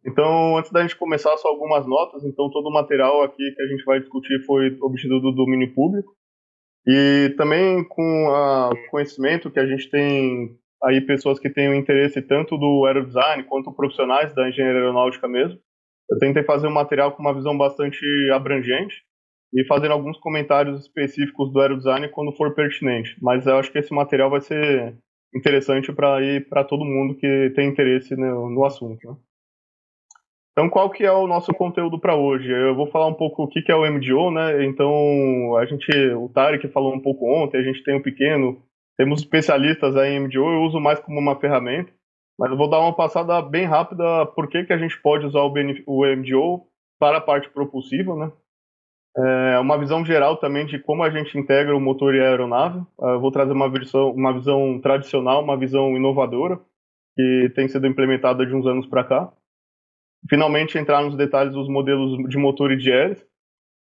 Então, antes da gente começar, só algumas notas. Então, todo o material aqui que a gente vai discutir foi obtido do domínio público. E também com o conhecimento que a gente tem aí pessoas que têm o interesse tanto do aerodesign quanto profissionais da engenharia aeronáutica mesmo. Eu tentei fazer um material com uma visão bastante abrangente e fazendo alguns comentários específicos do aerodesign quando for pertinente. Mas eu acho que esse material vai ser interessante para ir para todo mundo que tem interesse no assunto, né? Então, qual que é o nosso conteúdo para hoje? Eu vou falar um pouco o que que é o MDO, né? Então, o Tarek falou um pouco ontem, a gente tem o Pequeno, temos especialistas aí em MDO, eu uso mais como uma ferramenta, mas eu vou dar uma passada bem rápida por que que a gente pode usar o MDO para a parte propulsiva, né? É uma visão geral também de como a gente integra o motor e a aeronave. Eu vou trazer uma visão tradicional, uma visão inovadora, que tem sido implementada de uns anos para cá. Finalmente entrar nos detalhes dos modelos de motor e de hélice.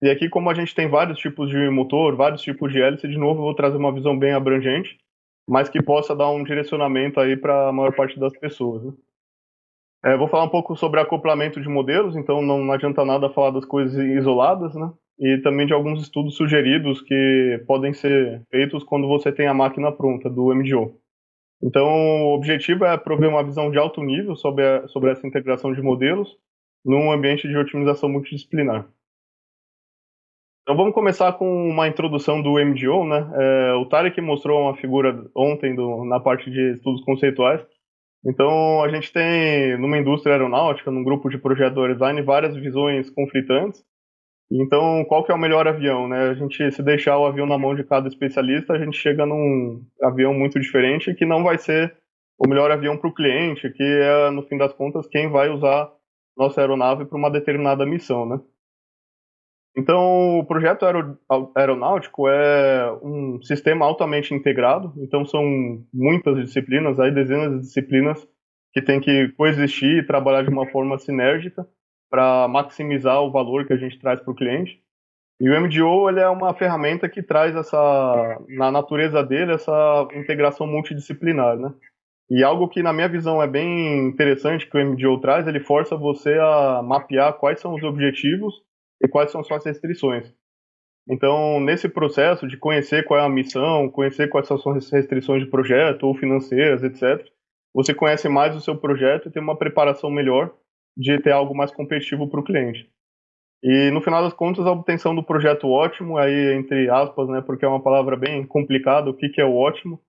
E aqui, como a gente tem vários tipos de motor, vários tipos de hélice, de novo eu vou trazer uma visão bem abrangente, mas que possa dar um direcionamento aí para a maior parte das pessoas, né? Vou falar um pouco sobre acoplamento de modelos, então não adianta nada falar das coisas isoladas, né? E também de alguns estudos sugeridos que podem ser feitos quando você tem a máquina pronta do MDO. Então, o objetivo é prover uma visão de alto nível sobre essa integração de modelos num ambiente de otimização multidisciplinar. Então, vamos começar com uma introdução do MDO, né? O Tarek mostrou uma figura ontem na parte de estudos conceituais. Então, a gente tem, numa indústria aeronáutica, num grupo de projeto design, várias visões conflitantes. Então, qual que é o melhor avião, né? A gente, se deixar o avião na mão de cada especialista, a gente chega num avião muito diferente que não vai ser o melhor avião para o cliente, que é, no fim das contas, quem vai usar nossa aeronave para uma determinada missão, né? Então, o projeto aeronáutico é um sistema altamente integrado, então são muitas disciplinas, aí dezenas de disciplinas que têm que coexistir e trabalhar de uma forma sinérgica para maximizar o valor que a gente traz para o cliente. E o MDO ele é uma ferramenta que traz na natureza dele, essa integração multidisciplinar, né? E algo que, na minha visão, é bem interessante que o MDO traz, ele força você a mapear quais são os objetivos e quais são suas restrições. Então, nesse processo de conhecer qual é a missão, conhecer quais são as restrições de projeto ou financeiras, etc., você conhece mais o seu projeto e tem uma preparação melhor de ter algo mais competitivo para o cliente. E no final das contas, a obtenção do projeto ótimo, aí entre aspas, né, porque é uma palavra bem complicada, o que que é o ótimo,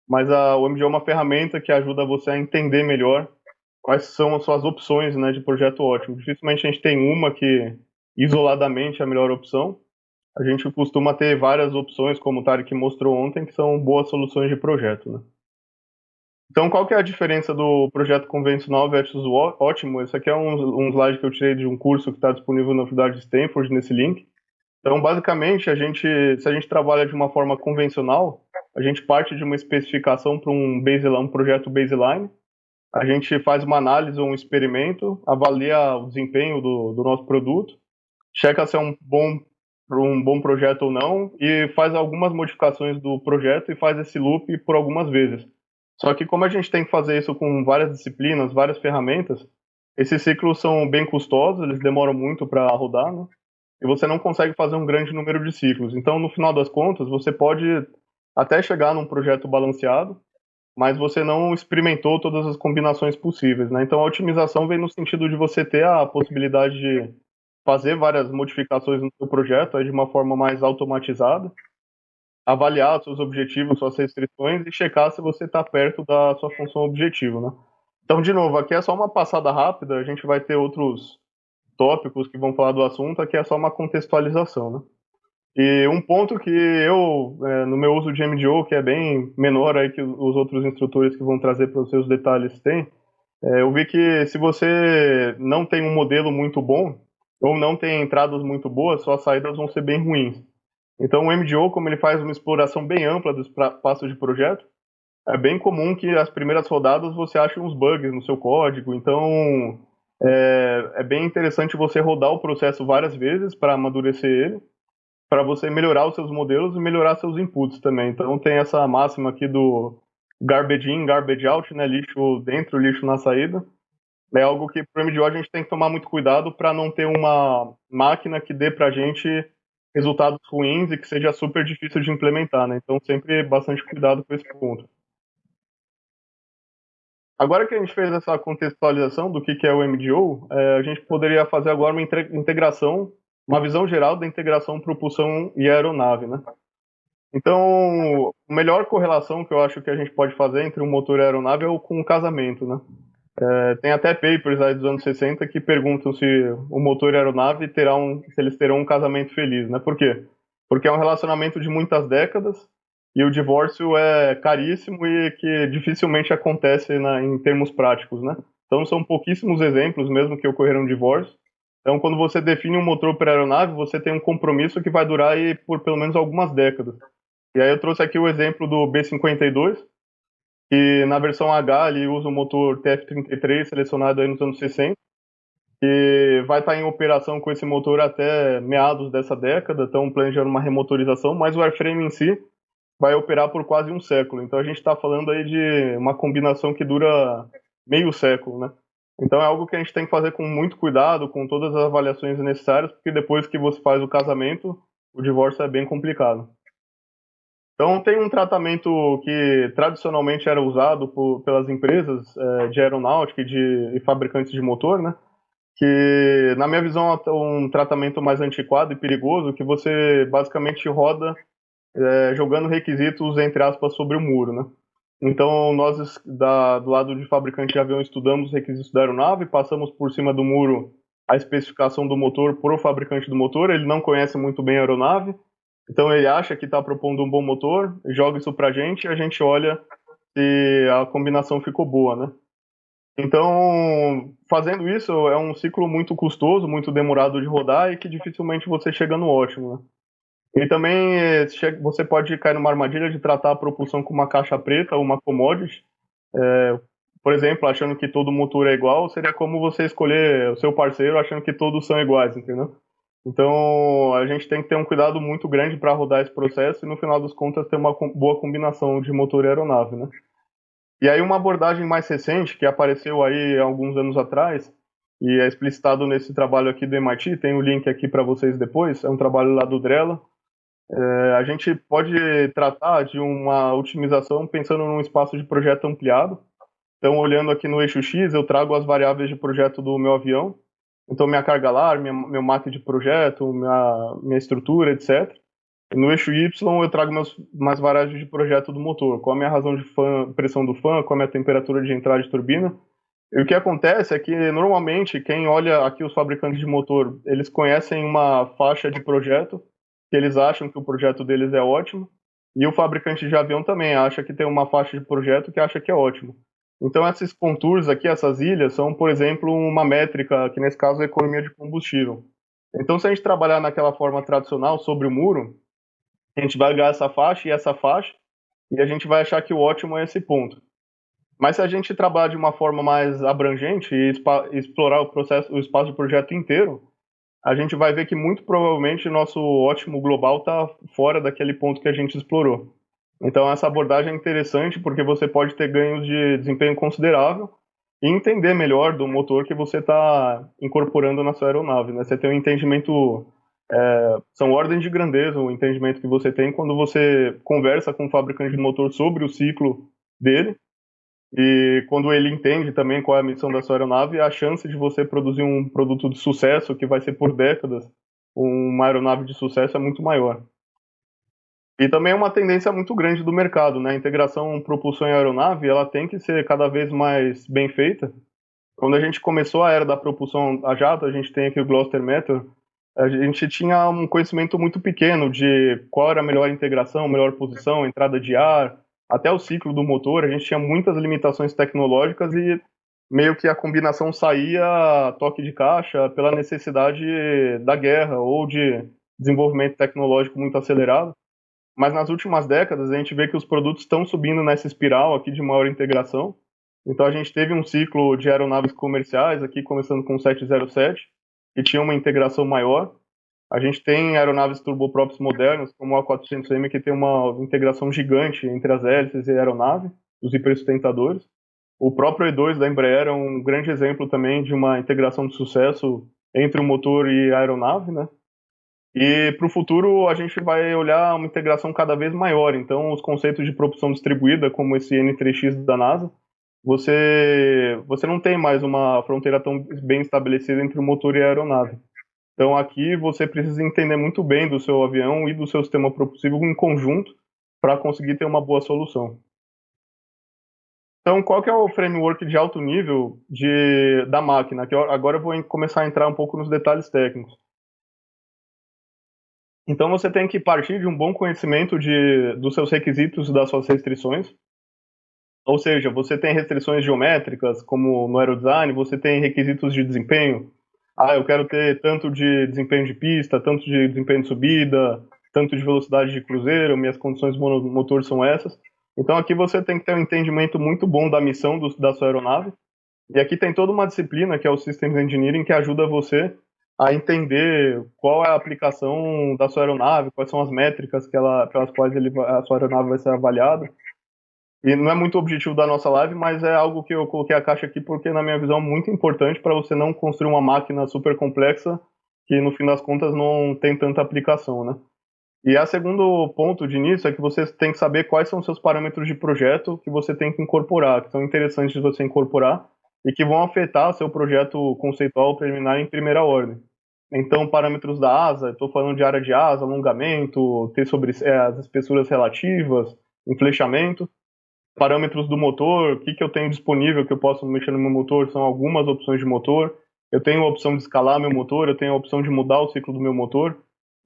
mas o MG é uma ferramenta que ajuda você a entender melhor quais são as suas opções, né, de projeto ótimo. Dificilmente a gente tem uma que isoladamente é a melhor opção. A gente costuma ter várias opções, como o Tarek mostrou ontem, que são boas soluções de projeto, né? Então, qual que é a diferença do projeto convencional versus o ótimo? Esse aqui é um slide que eu tirei de um curso que está disponível na Universidade de Stanford, nesse link. Então, basicamente, se a gente trabalha de uma forma convencional, a gente parte de uma especificação para um projeto baseline, a gente faz uma análise ou um experimento, avalia o desempenho do nosso produto, checa se é um bom projeto ou não, e faz algumas modificações do projeto e faz esse loop por algumas vezes. Só que como a gente tem que fazer isso com várias disciplinas, várias ferramentas, esses ciclos são bem custosos, eles demoram muito para rodar, né? E você não consegue fazer um grande número de ciclos. Então, no final das contas, você pode até chegar num projeto balanceado, mas você não experimentou todas as combinações possíveis, né? Então, a otimização vem no sentido de você ter a possibilidade de fazer várias modificações no seu projeto aí de uma forma mais automatizada, avaliar os seus objetivos, suas restrições e checar se você está perto da sua função objetivo, né? Então, de novo, aqui é só uma passada rápida, a gente vai ter outros tópicos que vão falar do assunto, aqui é só uma contextualização, né? E um ponto que no meu uso de MDO, que é bem menor aí que os outros instrutores que vão trazer para os seus detalhes têm, eu vi que se você não tem um modelo muito bom, ou não tem entradas muito boas, suas saídas vão ser bem ruins. Então o MDO, como ele faz uma exploração bem ampla dos passos de projeto, é bem comum que as primeiras rodadas você ache uns bugs no seu código. Então é bem interessante você rodar o processo várias vezes para amadurecer ele, para você melhorar os seus modelos e melhorar seus inputs também. Então tem essa máxima aqui do garbage in, garbage out, né? Lixo dentro, lixo na saída. É algo que para o MDO a gente tem que tomar muito cuidado para não ter uma máquina que dê para a gente resultados ruins e que seja super difícil de implementar, né? Então sempre bastante cuidado com esse ponto. Agora que a gente fez essa contextualização do que é o MDO, a gente poderia fazer agora uma integração, uma visão geral da integração propulsão e aeronave, né? Então, a melhor correlação que eu acho que a gente pode fazer entre um motor e a aeronave é com o casamento, né? Tem até papers aí dos anos 60 que perguntam se o motor e a aeronave se eles terão um casamento feliz, né? Por quê? Porque é um relacionamento de muitas décadas e o divórcio é caríssimo e que dificilmente acontece em termos práticos, né? Então são pouquíssimos exemplos mesmo que ocorreram divórcio. Então quando você define um motor para aeronave, você tem um compromisso que vai durar aí por pelo menos algumas décadas. E aí eu trouxe aqui o exemplo do B-52, que na versão H ele usa o motor TF-33 selecionado aí nos anos 60, que vai estar em operação com esse motor até meados dessa década, estão planejando uma remotorização, mas o airframe em si vai operar por quase um século. Então a gente está falando aí de uma combinação que dura meio século, né? Então é algo que a gente tem que fazer com muito cuidado, com todas as avaliações necessárias, porque depois que você faz o casamento, o divórcio é bem complicado. Então, tem um tratamento que tradicionalmente era usado pelas empresas de aeronáutica e fabricantes de motor, né? Que, na minha visão, é um tratamento mais antiquado e perigoso, que você basicamente roda jogando requisitos, entre aspas, sobre o muro, né? Então, nós, do lado de fabricante de avião, estudamos os requisitos da aeronave, passamos por cima do muro a especificação do motor para o fabricante do motor, ele não conhece muito bem a aeronave, então ele acha que está propondo um bom motor, joga isso para a gente e a gente olha se a combinação ficou boa, né? Então, fazendo isso é um ciclo muito custoso, muito demorado de rodar e que dificilmente você chega no ótimo, né? E também você pode cair numa armadilha de tratar a propulsão com uma caixa preta ou uma commodity. Por exemplo, achando que todo motor é igual, seria como você escolher o seu parceiro achando que todos são iguais, entendeu? Então, a gente tem que ter um cuidado muito grande para rodar esse processo e, no final das contas, ter uma boa combinação de motor e aeronave, né? E aí, uma abordagem mais recente, que apareceu aí há alguns anos atrás, e é explicitado nesse trabalho aqui do MIT, tem o link aqui para vocês depois, é um trabalho lá do Drella. A gente pode tratar de uma otimização pensando num espaço de projeto ampliado. Então, olhando aqui no eixo X, eu trago as variáveis de projeto do meu avião. Então, minha carga lar, meu mapa de projeto, minha estrutura, etc. E no eixo Y, eu trago mais variáveis de projeto do motor. Qual a minha razão de pressão do fan, qual a minha temperatura de entrada de turbina. E o que acontece é que, normalmente, quem olha aqui os fabricantes de motor, eles conhecem uma faixa de projeto, que eles acham que o projeto deles é ótimo, e o fabricante de avião também acha que tem uma faixa de projeto que acha que é ótimo. Então, esses contours aqui, essas ilhas, são, por exemplo, uma métrica, que nesse caso é a economia de combustível. Então, se a gente trabalhar naquela forma tradicional, sobre o muro, a gente vai olhar essa faixa, e a gente vai achar que o ótimo é esse ponto. Mas se a gente trabalhar de uma forma mais abrangente e explorar o espaço de projeto inteiro, a gente vai ver que muito provavelmente o nosso ótimo global está fora daquele ponto que a gente explorou. Então essa abordagem é interessante porque você pode ter ganhos de desempenho considerável e entender melhor do motor que você está incorporando na sua aeronave, né? Você tem um entendimento, são ordens de grandeza o entendimento que você tem quando você conversa com o fabricante de motor sobre o ciclo dele e quando ele entende também qual é a missão da sua aeronave, a chance de você produzir um produto de sucesso, que vai ser por décadas, uma aeronave de sucesso é muito maior. E também é uma tendência muito grande do mercado, né? A integração propulsão e aeronave, ela tem que ser cada vez mais bem feita. Quando a gente começou a era da propulsão a jato, a gente tem aqui o Gloster Meteor, a gente tinha um conhecimento muito pequeno de qual era a melhor integração, melhor posição, entrada de ar, até o ciclo do motor, a gente tinha muitas limitações tecnológicas e meio que a combinação saía a toque de caixa pela necessidade da guerra ou de desenvolvimento tecnológico muito acelerado. Mas nas últimas décadas a gente vê que os produtos estão subindo nessa espiral aqui de maior integração. Então a gente teve um ciclo de aeronaves comerciais aqui, começando com o 707, que tinha uma integração maior. A gente tem aeronaves turboprops modernas, como o A400M, que tem uma integração gigante entre as hélices e a aeronave, os hipersustentadores. O próprio E2 da Embraer é um grande exemplo também de uma integração de sucesso entre o motor e a aeronave, né? E para o futuro a gente vai olhar uma integração cada vez maior. Então, os conceitos de propulsão distribuída, como esse N3X da NASA, você não tem mais uma fronteira tão bem estabelecida entre o motor e a aeronave. Então, aqui você precisa entender muito bem do seu avião e do seu sistema propulsivo em conjunto para conseguir ter uma boa solução. Então, qual que é o framework de alto nível da máquina? Agora eu vou começar a entrar um pouco nos detalhes técnicos. Então, você tem que partir de um bom conhecimento dos seus requisitos e das suas restrições. Ou seja, você tem restrições geométricas, como no aerodesign, você tem requisitos de desempenho. Ah, eu quero ter tanto de desempenho de pista, tanto de desempenho de subida, tanto de velocidade de cruzeiro, minhas condições motor são essas. Então aqui você tem que ter um entendimento muito bom da missão da sua aeronave. E aqui tem toda uma disciplina, que é o Systems Engineering, que ajuda você a entender qual é a aplicação da sua aeronave, quais são as métricas pelas quais a sua aeronave vai ser avaliada. E não é muito o objetivo da nossa live, mas é algo que eu coloquei a caixa aqui porque, na minha visão, é muito importante para você não construir uma máquina super complexa que, no fim das contas, não tem tanta aplicação, né? E o segundo ponto de início é que você tem que saber quais são os seus parâmetros de projeto que você tem que incorporar, que são interessantes de você incorporar e que vão afetar seu projeto conceitual preliminar em primeira ordem. Então, parâmetros da asa, estou falando de área de asa, alongamento, ter sobre as espessuras relativas, enflechamento. Parâmetros do motor, o que, que eu tenho disponível que eu posso mexer no meu motor, são algumas opções de motor. Eu tenho a opção de escalar meu motor, eu tenho a opção de mudar o ciclo do meu motor.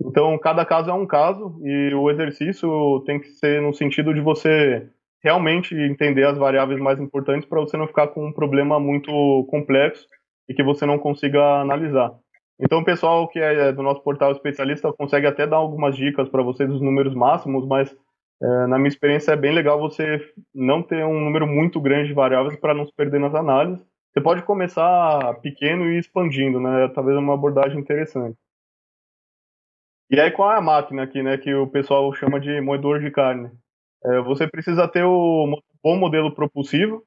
Então, cada caso é um caso e o exercício tem que ser no sentido de você realmente entender as variáveis mais importantes para você não ficar com um problema muito complexo e que você não consiga analisar. Então, o pessoal que é do nosso portal especialista consegue até dar algumas dicas para vocês dos números máximos, mas na minha experiência é bem legal você não ter um número muito grande de variáveis para não se perder nas análises. Você pode começar pequeno e ir expandindo, né? Talvez é uma abordagem interessante. E aí, qual é a máquina aqui, né, que o pessoal chama de moedor de carne? Você precisa ter o bom modelo propulsivo.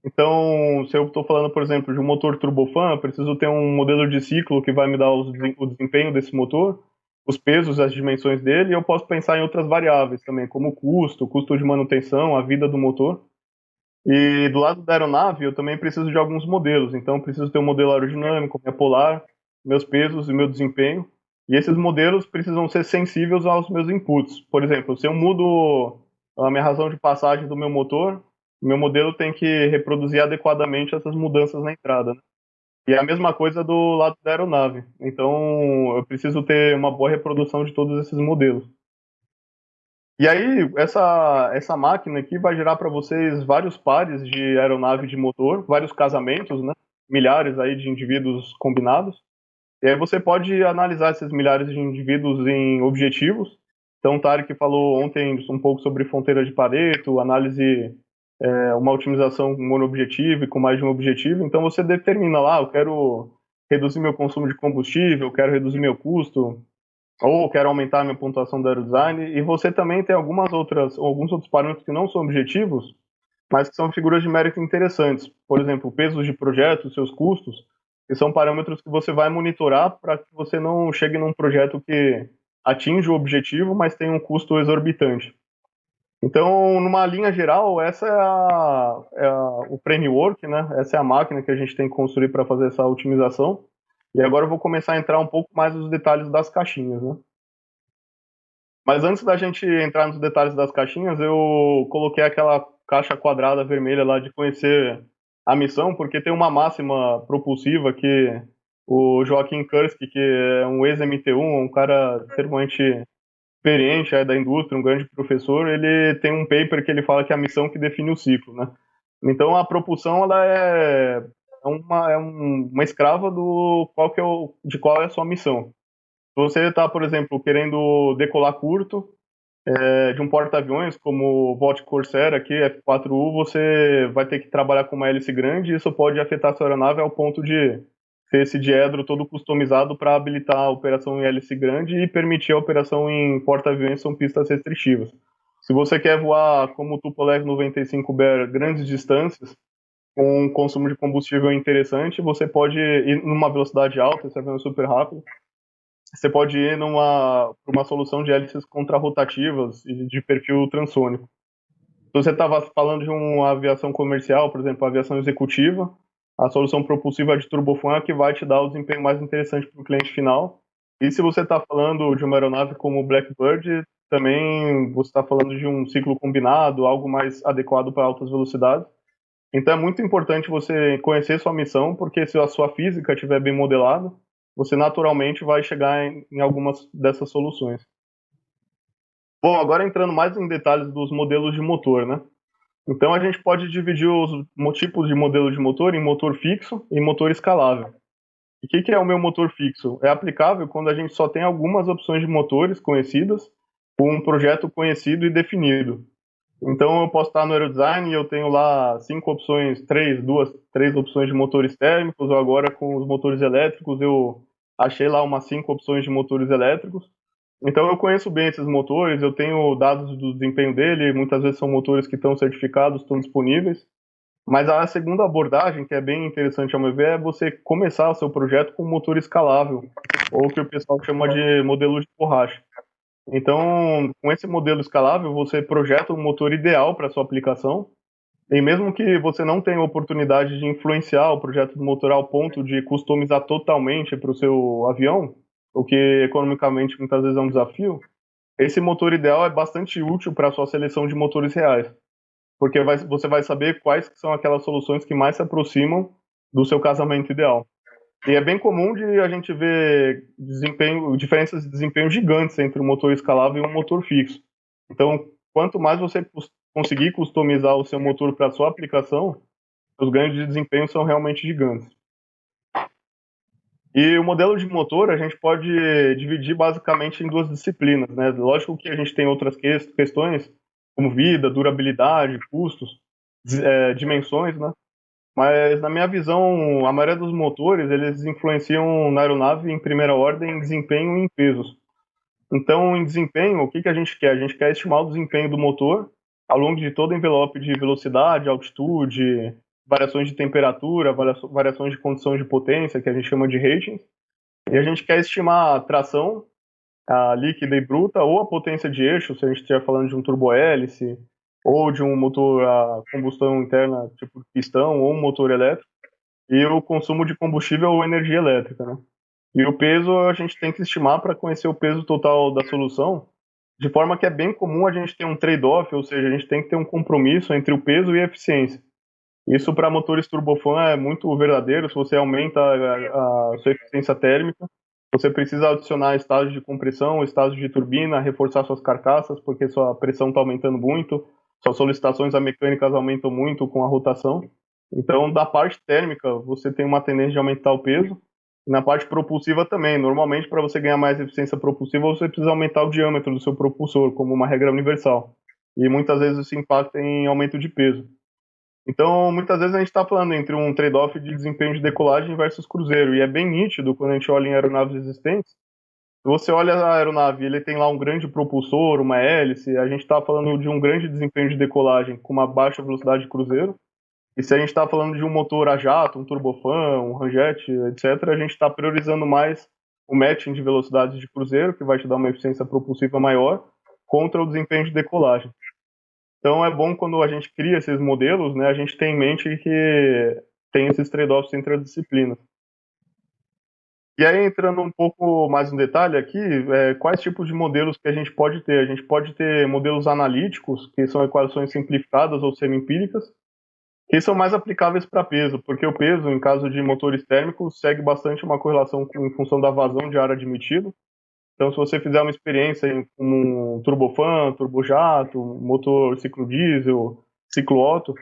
Então, se eu estou falando, por exemplo, de um motor turbofan, eu preciso ter um modelo de ciclo que vai me dar o desempenho desse motor, os pesos, as dimensões dele, e eu posso pensar em outras variáveis também, como o custo de manutenção, a vida do motor. E do lado da aeronave, eu também preciso de alguns modelos. Então, eu preciso ter um modelo aerodinâmico, minha polar, meus pesos e meu desempenho. E esses modelos precisam ser sensíveis aos meus inputs. Por exemplo, se eu mudo a minha razão de passagem do meu motor, o meu modelo tem que reproduzir adequadamente essas mudanças na entrada, né? E é a mesma coisa do lado da aeronave. Então, eu preciso ter uma boa reprodução de todos esses modelos. E aí, essa máquina aqui vai gerar para vocês vários pares de aeronave de motor, vários casamentos, né? Milhares aí de indivíduos combinados. E aí você pode analisar esses milhares de indivíduos em objetivos. Então, o Tarek falou ontem um pouco sobre fronteira de Pareto, análise, uma otimização monoobjetivo e com mais de um objetivo. Então, você determina lá, eu quero reduzir meu consumo de combustível, eu quero reduzir meu custo, ou quero aumentar minha pontuação do aerodesign, e você também tem alguns outros parâmetros que não são objetivos, mas que são figuras de mérito interessantes. Por exemplo, pesos de projeto, seus custos, que são parâmetros que você vai monitorar para que você não chegue num projeto que atinja o objetivo, mas tem um custo exorbitante. Então, numa linha geral, essa o framework, né? Essa é a máquina que a gente tem que construir para fazer essa otimização. E agora eu vou começar a entrar um pouco mais nos detalhes das caixinhas, né? Mas antes da gente entrar nos detalhes das caixinhas, eu coloquei aquela caixa quadrada vermelha lá de conhecer a missão, porque tem uma máxima propulsiva que o Joaquim Kurski, que é um ex-MT1, um cara extremamente experiente da indústria, um grande professor, ele tem um paper que ele fala que é a missão que define o ciclo, né? Então a propulsão ela uma escrava de qual é a sua missão. Se você está, por exemplo, querendo decolar curto de um porta-aviões como o Volt Corsair aqui, F4U, você vai ter que trabalhar com uma hélice grande e isso pode afetar a sua aeronave ao ponto de ter esse diedro todo customizado para habilitar a operação em hélice grande e permitir a operação em porta-aviões, são pistas restritivas. Se você quer voar como o Tupolev 95 Bear grandes distâncias, com um consumo de combustível interessante, você pode ir numa velocidade alta, você vai super rápido, você pode ir pra uma solução de hélices contrarrotativas e de perfil transônico. Se você estava falando de uma aviação comercial, por exemplo, aviação executiva, a solução propulsiva de turbofan é a que vai te dar o desempenho mais interessante para o cliente final. E se você está falando de uma aeronave como o Blackbird, também você está falando de um ciclo combinado, algo mais adequado para altas velocidades. Então é muito importante você conhecer sua missão, porque se a sua física estiver bem modelada, você naturalmente vai chegar em algumas dessas soluções. Bom, agora entrando mais em detalhes dos modelos de motor, né? Então a gente pode dividir os tipos de modelo de motor em motor fixo e motor escalável. E o que é o meu motor fixo? É aplicável quando a gente só tem algumas opções de motores conhecidas, com um projeto conhecido e definido. Então eu posso estar no Aerodesign e eu tenho lá cinco opções, três opções de motores térmicos, ou agora com os motores elétricos eu achei lá umas cinco opções de motores elétricos. Então eu conheço bem esses motores, eu tenho dados do desempenho dele, muitas vezes são motores que estão certificados, estão disponíveis. Mas a segunda abordagem, que é bem interessante ao meu ver, é você começar o seu projeto com um motor escalável, ou que o pessoal chama de modelo de borracha. Então, com esse modelo escalável, você projeta um motor ideal para sua aplicação, e mesmo que você não tenha oportunidade de influenciar o projeto do motor ao ponto de customizar totalmente para o seu avião, o que economicamente muitas vezes é um desafio, esse motor ideal é bastante útil para a sua seleção de motores reais, porque você vai saber quais que são aquelas soluções que mais se aproximam do seu casamento ideal. E é bem comum de a gente ver diferenças de desempenho gigantes entre um motor escalável e um motor fixo. Então, quanto mais você conseguir customizar o seu motor para a sua aplicação, os ganhos de desempenho são realmente gigantes. E o modelo de motor a gente pode dividir basicamente em duas disciplinas, né? Lógico que a gente tem outras questões, como vida, durabilidade, custos, dimensões, né? Mas na minha visão, a maioria dos motores, eles influenciam na aeronave em primeira ordem em desempenho e em pesos. Então, em desempenho, o que que a gente quer? A gente quer estimar o desempenho do motor ao longo de todo o envelope de velocidade, altitude, variações de temperatura, variações de condição de potência, que a gente chama de ratings. E a gente quer estimar a tração, a líquida e bruta, ou a potência de eixo, se a gente estiver falando de um turbohélice, ou de um motor a combustão interna, tipo pistão, ou um motor elétrico, e o consumo de combustível ou energia elétrica, né? E o peso a gente tem que estimar para conhecer o peso total da solução, de forma que é bem comum a gente ter um trade-off, ou seja, a gente tem que ter um compromisso entre o peso e a eficiência. Isso para motores turbofan é muito verdadeiro. Se você aumenta a sua eficiência térmica, você precisa adicionar estágios de compressão, estágios de turbina, reforçar suas carcaças, porque sua pressão está aumentando muito, suas solicitações a mecânicas aumentam muito com a rotação. Então, da parte térmica, você tem uma tendência de aumentar o peso. E na parte propulsiva também. Normalmente, para você ganhar mais eficiência propulsiva, você precisa aumentar o diâmetro do seu propulsor, como uma regra universal. E muitas vezes isso impacta em aumento de peso. Então, muitas vezes a gente está falando entre um trade-off de desempenho de decolagem versus cruzeiro, e é bem nítido quando a gente olha em aeronaves existentes. Se você olha a aeronave, ele tem lá um grande propulsor, uma hélice, a gente está falando de um grande desempenho de decolagem com uma baixa velocidade de cruzeiro. E se a gente está falando de um motor a jato, um turbofan, um ramjet, etc., a gente está priorizando mais o matching de velocidades de cruzeiro, que vai te dar uma eficiência propulsiva maior, contra o desempenho de decolagem. Então é bom quando a gente cria esses modelos, né, a gente tem em mente que tem esses trade-offs entre as disciplinas. E aí, entrando um pouco mais no detalhe aqui, quais tipos de modelos que a gente pode ter? A gente pode ter modelos analíticos, que são equações simplificadas ou semi-empíricas, que são mais aplicáveis para peso, porque o peso, em caso de motores térmicos, segue bastante uma correlação em função da vazão de ar admitido. Então, se você fizer uma experiência em um turbofan, turbojato, motor ciclo diesel, ciclo Otto,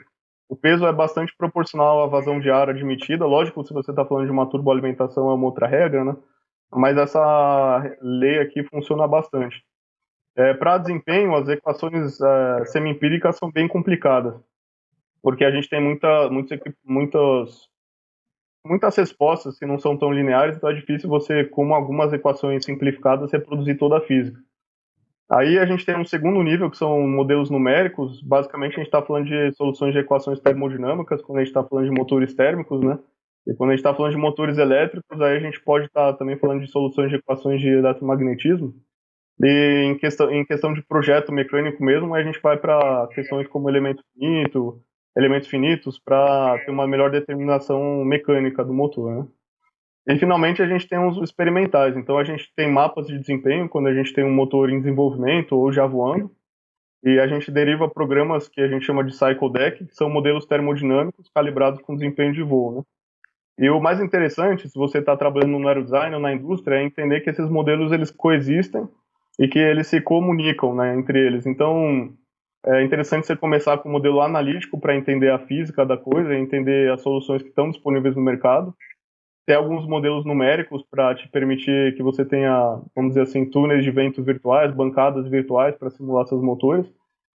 o peso é bastante proporcional à vazão de ar admitida. Lógico, se você está falando de uma turboalimentação, é uma outra regra, né? Mas essa lei aqui funciona bastante. Para desempenho, as equações semi-empíricas são bem complicadas, porque a gente tem muitas respostas que não são tão lineares, então é difícil você, com algumas equações simplificadas, reproduzir toda a física. Aí a gente tem um segundo nível, que são modelos numéricos. Basicamente, a gente está falando de soluções de equações termodinâmicas, quando a gente está falando de motores térmicos, né? E quando a gente está falando de motores elétricos, aí a gente pode estar também falando de soluções de equações de eletromagnetismo. E em questão de projeto mecânico mesmo, a gente vai para questões como elemento finito, elementos finitos, para ter uma melhor determinação mecânica do motor, né? E finalmente a gente tem os experimentais. Então a gente tem mapas de desempenho quando a gente tem um motor em desenvolvimento ou já voando, e a gente deriva programas que a gente chama de cycle deck, que são modelos termodinâmicos calibrados com desempenho de voo, né? E o mais interessante, se você está trabalhando no aerodesign ou na indústria, é entender que esses modelos eles coexistem e que eles se comunicam, né, entre eles. Então, é interessante você começar com o modelo analítico para entender a física da coisa, entender as soluções que estão disponíveis no mercado. Tem alguns modelos numéricos para te permitir que você tenha, vamos dizer assim, túneis de vento virtuais, bancadas virtuais para simular seus motores.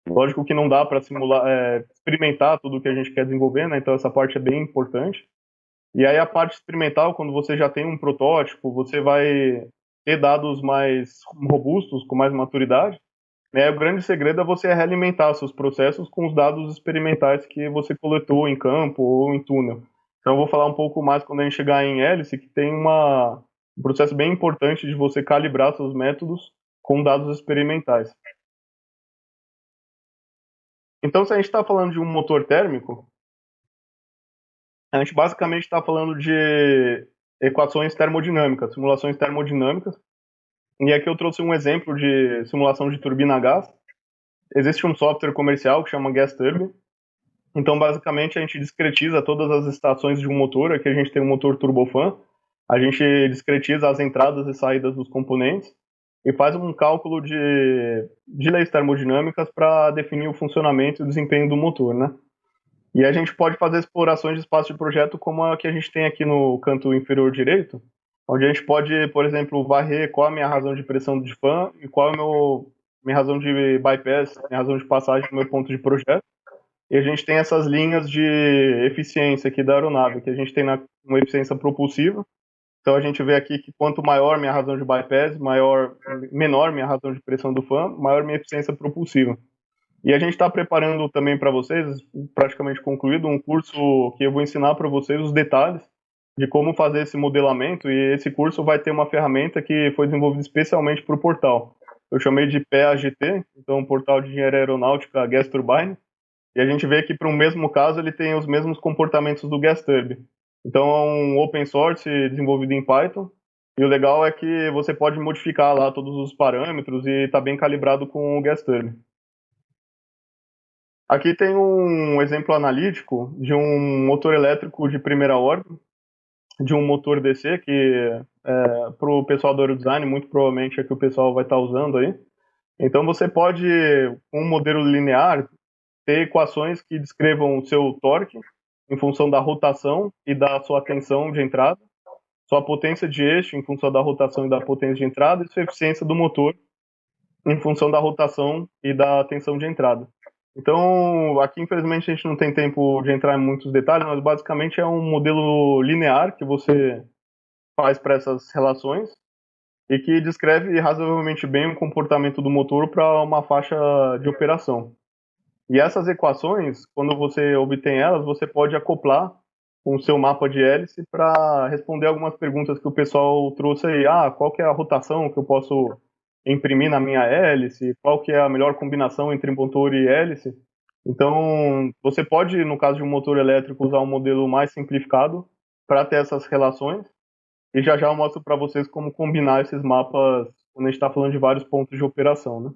Lógico que não dá para simular, experimentar tudo o que a gente quer desenvolver, né? Então essa parte é bem importante. E aí a parte experimental, quando você já tem um protótipo, você vai ter dados mais robustos, com mais maturidade, né? O grande segredo é você realimentar seus processos com os dados experimentais que você coletou em campo ou em túnel. Então eu vou falar um pouco mais quando a gente chegar em hélice, que tem um processo bem importante de você calibrar seus métodos com dados experimentais. Então, se a gente está falando de um motor térmico, a gente basicamente está falando de equações termodinâmicas, simulações termodinâmicas. E aqui eu trouxe um exemplo de simulação de turbina a gás. Existe um software comercial que chama Gas Turbine. Então, basicamente, a gente discretiza todas as estações de um motor. Aqui a gente tem um motor turbofan. A gente discretiza as entradas e saídas dos componentes e faz um cálculo de leis termodinâmicas para definir o funcionamento e o desempenho do motor, né? E a gente pode fazer explorações de espaço de projeto como a que a gente tem aqui no canto inferior direito, onde a gente pode, por exemplo, varrer qual a minha razão de pressão de fan e qual é minha razão de bypass, minha razão de passagem do meu ponto de projeto. E a gente tem essas linhas de eficiência aqui da aeronave, que a gente tem uma eficiência propulsiva. Então a gente vê aqui que quanto maior minha razão de bypass, menor minha razão de pressão do fan, maior minha eficiência propulsiva. E a gente está preparando também para vocês, praticamente concluído, um curso que eu vou ensinar para vocês os detalhes de como fazer esse modelamento. E esse curso vai ter uma ferramenta que foi desenvolvida especialmente para o portal. Eu chamei de PAGT, então Portal de Engenharia Aeronáutica Gas Turbine. E a gente vê que para o mesmo caso ele tem os mesmos comportamentos do Gas Turbine. Então é um open source desenvolvido em Python. E o legal é que você pode modificar lá todos os parâmetros e está bem calibrado com o Gas Turbine. Aqui tem um exemplo analítico de um motor elétrico de primeira ordem, de um motor DC, que para o pessoal do aerodesign, muito provavelmente é que o pessoal vai estar usando aí. Então você pode, com um modelo linear, ter equações que descrevam o seu torque em função da rotação e da sua tensão de entrada, sua potência de eixo em função da rotação e da potência de entrada, e sua eficiência do motor em função da rotação e da tensão de entrada. Então, aqui infelizmente a gente não tem tempo de entrar em muitos detalhes, mas basicamente é um modelo linear que você faz para essas relações e que descreve razoavelmente bem o comportamento do motor para uma faixa de operação. E essas equações, quando você obtém elas, você pode acoplar com o seu mapa de hélice para responder algumas perguntas que o pessoal trouxe aí. Ah, qual que é a rotação que eu posso imprimir na minha hélice? Qual que é a melhor combinação entre motor e hélice? Então, você pode, no caso de um motor elétrico, usar um modelo mais simplificado para ter essas relações. E já já eu mostro para vocês como combinar esses mapas quando a gente está falando de vários pontos de operação, né?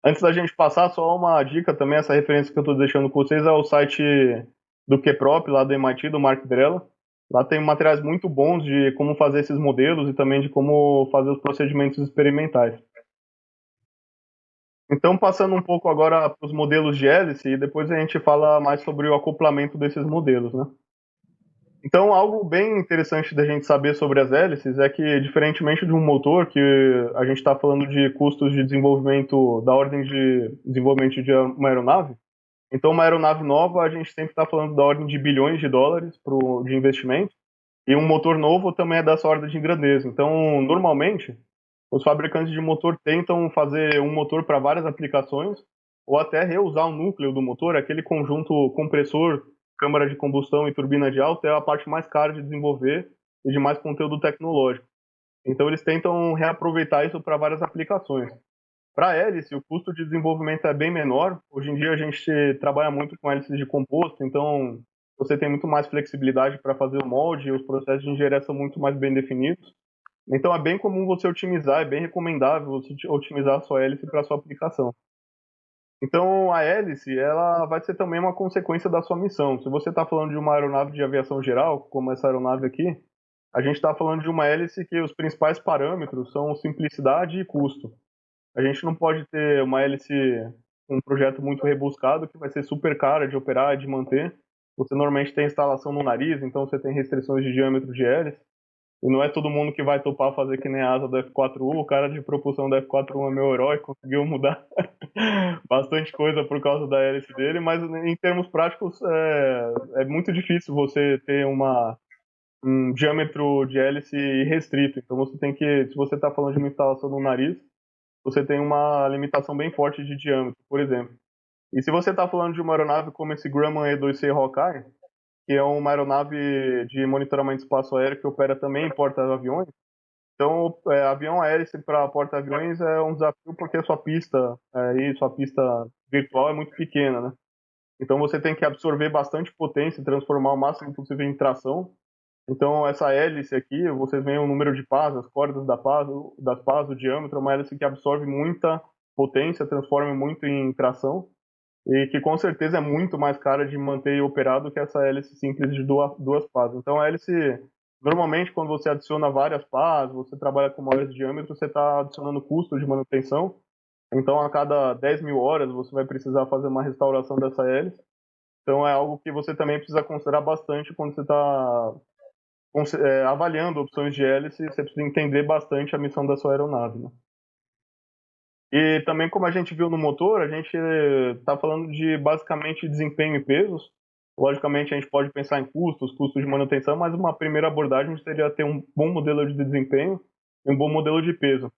Antes da gente passar, só uma dica também, essa referência que eu estou deixando com vocês é o site do QProp, lá do MIT, do Mark Drella. Lá tem materiais muito bons de como fazer esses modelos e também de como fazer os procedimentos experimentais. Então, passando um pouco agora para os modelos de hélice, e depois a gente fala mais sobre o acoplamento desses modelos, né? Então, algo bem interessante da gente saber sobre as hélices é que, diferentemente de um motor, que a gente está falando de custos de desenvolvimento da ordem de desenvolvimento de uma aeronave, então uma aeronave nova a gente sempre está falando da ordem de bilhões de dólares de investimento, e um motor novo também é dessa ordem de grandeza. Então, normalmente, os fabricantes de motor tentam fazer um motor para várias aplicações, ou até reusar o núcleo do motor, aquele conjunto compressor, câmara de combustão e turbina de alta, é a parte mais cara de desenvolver e de mais conteúdo tecnológico. Então eles tentam reaproveitar isso para várias aplicações. Para a hélice, o custo de desenvolvimento é bem menor. Hoje em dia a gente trabalha muito com hélices de composto, então você tem muito mais flexibilidade para fazer o molde e os processos de engenharia são muito mais bem definidos. Então é bem comum você otimizar, é bem recomendável você otimizar a sua hélice para a sua aplicação. Então a hélice, ela vai ser também uma consequência da sua missão. Se você está falando de uma aeronave de aviação geral, como essa aeronave aqui, a gente está falando de uma hélice que os principais parâmetros são simplicidade e custo. A gente não pode ter uma hélice, um projeto muito rebuscado que vai ser super cara de operar e de manter. Você normalmente tem instalação no nariz, então você tem restrições de diâmetro de hélice. E não é todo mundo que vai topar fazer que nem a asa do F4U. O cara de propulsão do F4U é meu herói, conseguiu mudar bastante coisa por causa da hélice dele, mas em termos práticos é muito difícil você ter um diâmetro de hélice restrito. Então você tem que, se você está falando de uma instalação no nariz, você tem uma limitação bem forte de diâmetro, por exemplo. E se você está falando de uma aeronave como esse Grumman E-2C Hawkeye, que é uma aeronave de monitoramento de espaço aéreo que opera também em porta-aviões, então avião a hélice para porta-aviões é um desafio porque sua pista virtual é muito pequena, né? Então você tem que absorver bastante potência e transformar o máximo possível em tração. Então, essa hélice aqui, vocês veem o número de pás, as cordas das pás, o diâmetro, é uma hélice que absorve muita potência, transforma muito em tração, e que com certeza é muito mais cara de manter e operar do que essa hélice simples de duas pás. Então, a hélice, normalmente, quando você adiciona várias pás, você trabalha com maiores diâmetros, você está adicionando custo de manutenção. Então, a cada 10 mil horas, você vai precisar fazer uma restauração dessa hélice. Então, é algo que você também precisa considerar bastante quando você está avaliando opções de hélice, você precisa entender bastante a missão da sua aeronave, né? E também, como a gente viu no motor, a gente está falando de basicamente desempenho e pesos. Logicamente, a gente pode pensar em custos de manutenção, mas uma primeira abordagem seria ter um bom modelo de desempenho e um bom modelo de peso.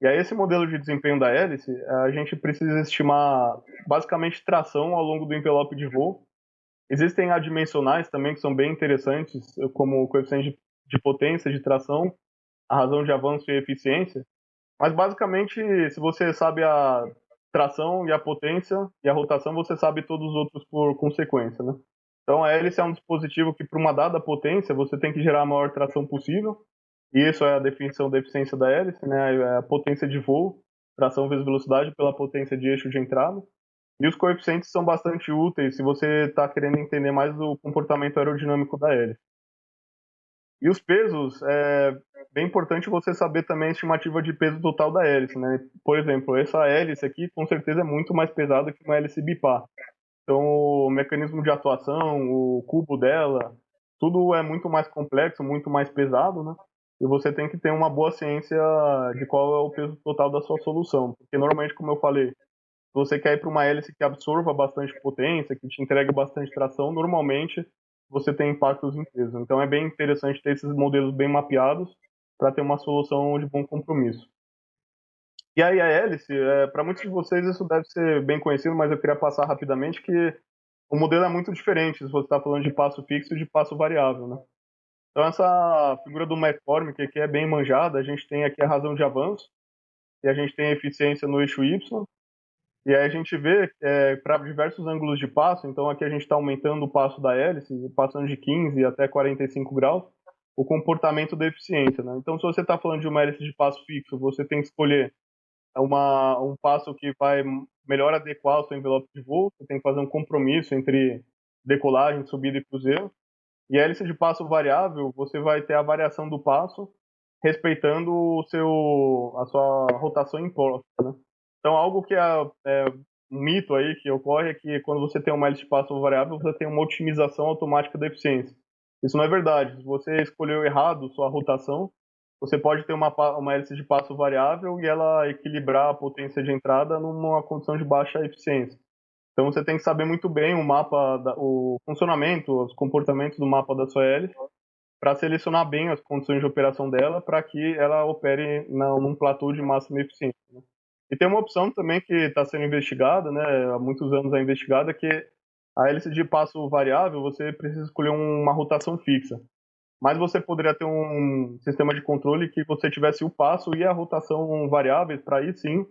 E aí, esse modelo de desempenho da hélice, a gente precisa estimar basicamente tração ao longo do envelope de voo. Existem adimensionais também que são bem interessantes, como o coeficiente de potência, de tração, a razão de avanço e eficiência. Mas basicamente, se você sabe a tração e a potência e a rotação, você sabe todos os outros por consequência, né? Então a hélice é um dispositivo que para uma dada potência você tem que gerar a maior tração possível. E isso é a definição da eficiência da hélice, né? É a potência de voo, tração vezes velocidade pela potência de eixo de entrada. E os coeficientes são bastante úteis se você está querendo entender mais do comportamento aerodinâmico da hélice. E os pesos, é bem importante você saber também a estimativa de peso total da hélice, né? Por exemplo, essa hélice aqui com certeza é muito mais pesada que uma hélice bipar. Então, o mecanismo de atuação, o cubo dela, tudo é muito mais complexo, muito mais pesado, né? E você tem que ter uma boa ciência de qual é o peso total da sua solução. Porque normalmente, como eu falei, se você quer ir para uma hélice que absorva bastante potência, que te entregue bastante tração, normalmente você tem impactos em peso. Então é bem interessante ter esses modelos bem mapeados para ter uma solução de bom compromisso. E aí a hélice, para muitos de vocês isso deve ser bem conhecido, mas eu queria passar rapidamente que o modelo é muito diferente se você está falando de passo fixo e de passo variável, né? Então essa figura do McCormick aqui é bem manjada, a gente tem aqui a razão de avanço, e a gente tem a eficiência no eixo Y, e aí a gente vê para diversos ângulos de passo, então aqui a gente está aumentando o passo da hélice, passando de 15 até 45 graus, o comportamento da eficiência, né? Então se você está falando de uma hélice de passo fixo, você tem que escolher um passo que vai melhor adequar ao seu envelope de voo, você tem que fazer um compromisso entre decolagem, subida e cruzeiro. E a hélice de passo variável, você vai ter a variação do passo respeitando a sua rotação imposta, né? Então, algo que é um mito aí que ocorre é que quando você tem uma hélice de passo variável, você tem uma otimização automática da eficiência. Isso não é verdade. Se você escolheu errado sua rotação, você pode ter uma hélice de passo variável e ela equilibrar a potência de entrada numa condição de baixa eficiência. Então você tem que saber muito bem o funcionamento, os comportamentos do mapa da sua hélice para selecionar bem as condições de operação dela para que ela opere num platô de máxima eficiência, né? E tem uma opção também que está sendo investigada, né, há muitos anos é investigada, que a hélice de passo variável, você precisa escolher uma rotação fixa. Mas você poderia ter um sistema de controle que você tivesse o passo e a rotação variáveis, para aí sim